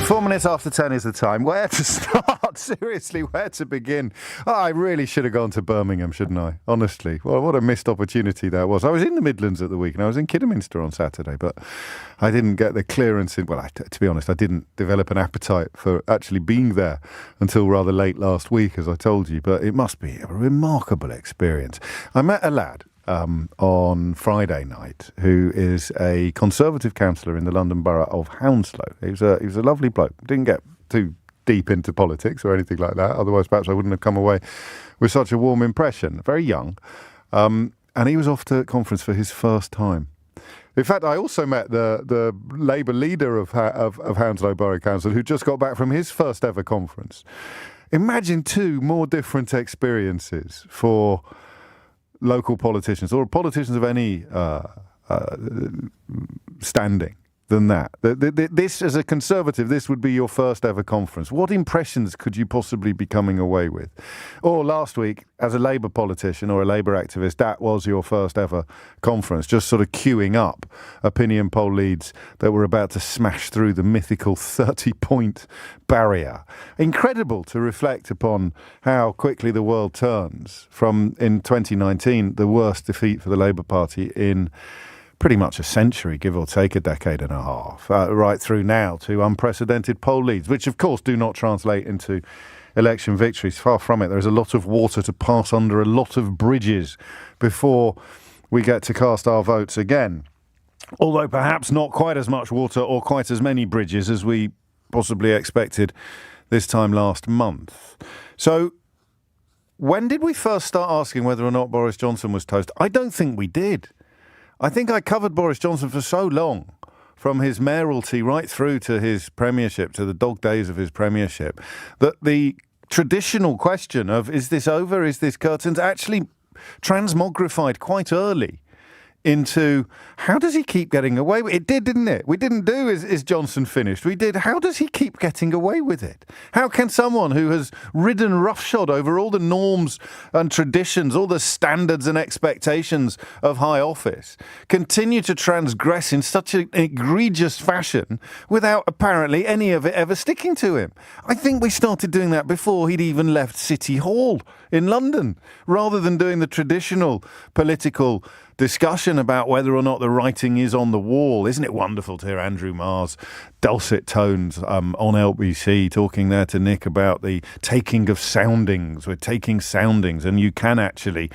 4 minutes after 10 is the time. Where to start? Seriously, where to begin? Oh, I really should have gone to Birmingham, shouldn't I? Honestly. Well, what a missed opportunity that was. I was in the Midlands at the weekend. I was in Kidderminster on Saturday, but I didn't get the clearance in. Well, to be honest, I didn't develop an appetite for actually being there until rather late last week, as I told you. But it must be a remarkable experience. I met a lad on Friday night, who is a Conservative councillor in the London Borough of Hounslow. He was a lovely bloke. Didn't get too deep into politics or anything like that. Otherwise, perhaps I wouldn't have come away with such a warm impression. Very young. And he was off to conference for his first time. In fact, I also met the Labour leader of Hounslow Borough Council, who just got back from his first ever conference. Imagine two more different experiences for local politicians, or politicians of any standing, than that. This, as a Conservative, this would be your first ever conference. What impressions could you possibly be coming away with? Or last week, as a Labour politician or a Labour activist, that was your first ever conference, just sort of queuing up opinion poll leads that were about to smash through the mythical 30-point barrier. Incredible to reflect upon how quickly the world turns from, in 2019, the worst defeat for the Labour Party in pretty much a century, give or take a decade and a half, right through now to unprecedented poll leads, which of course do not translate into election victories. Far from it. There is a lot of water to pass under a lot of bridges before we get to cast our votes again. Although perhaps not quite as much water or quite as many bridges as we possibly expected this time last month. So when did we first start asking whether or not Boris Johnson was toast? I don't think we did. I think I covered Boris Johnson for so long, from his mayoralty right through to his premiership, to the dog days of his premiership, that the traditional question of is this over, is this curtains, actually transmogrified quite early into how does he keep getting away with it? It did, didn't it? We didn't do is Johnson finished. We did how does he keep getting away with it? How can someone who has ridden roughshod over all the norms and traditions, all the standards and expectations of high office, continue to transgress in such an egregious fashion without apparently any of it ever sticking to him? I think we started doing that before he'd even left City Hall in London, rather than doing the traditional political discussion about whether or not the writing is on the wall. Isn't it wonderful to hear Andrew Marr's dulcet tones on LBC talking there to Nick about the taking of soundings. We're taking soundings, and you can actually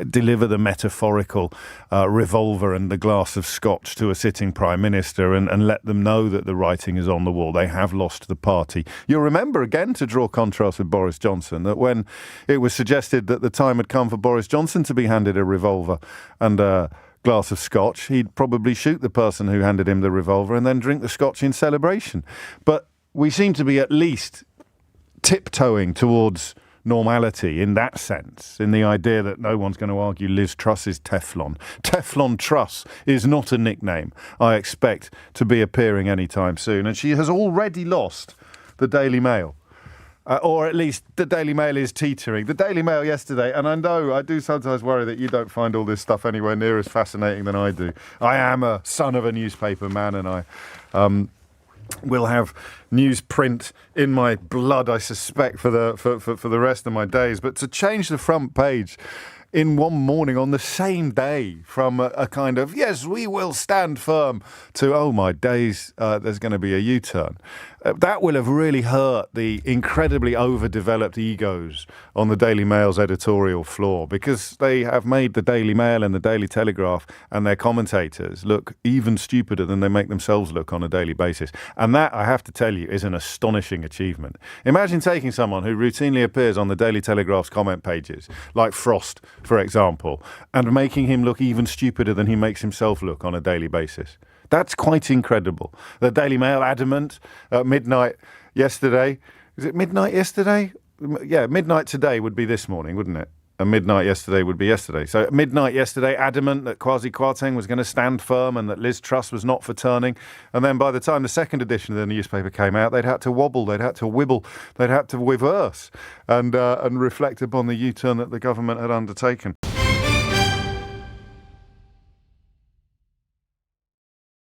deliver the metaphorical revolver and the glass of scotch to a sitting Prime Minister and let them know that the writing is on the wall. They have lost the party. You'll remember, again, to draw contrast with Boris Johnson, that when it was suggested that the time had come for Boris Johnson to be handed a revolver and a glass of scotch, he'd probably shoot the person who handed him the revolver and then drink the scotch in celebration. But we seem to be at least tiptoeing towards normality in that sense, in the idea that no one's going to argue Liz Truss is Teflon. Teflon Truss is not a nickname I expect to be appearing anytime soon, and she has already lost the Daily Mail. Or at least the Daily Mail is teetering. The Daily Mail yesterday, and I know I do sometimes worry that you don't find all this stuff anywhere near as fascinating than I do. I am a son of a newspaper man, and I will have newsprint in my blood, I suspect, for the rest of my days. But to change the front page in one morning on the same day from a kind of, yes, we will stand firm, to, oh my days, there's going to be a U-turn. That will have really hurt the incredibly overdeveloped egos on the Daily Mail's editorial floor, because they have made the Daily Mail and the Daily Telegraph and their commentators look even stupider than they make themselves look on a daily basis. And that, I have to tell you, is an astonishing achievement. Imagine taking someone who routinely appears on the Daily Telegraph's comment pages, like Frost, for example, and making him look even stupider than he makes himself look on a daily basis. That's quite incredible. The Daily Mail adamant at midnight yesterday. Is it midnight yesterday? Yeah, midnight today would be this morning, wouldn't it? And midnight yesterday would be yesterday. So at midnight yesterday, adamant that Kwasi Kwarteng was going to stand firm and that Liz Truss was not for turning. And then by the time the second edition of the newspaper came out, they'd had to wobble, they'd had to wibble, they'd had to reverse and reflect upon the U-turn that the government had undertaken.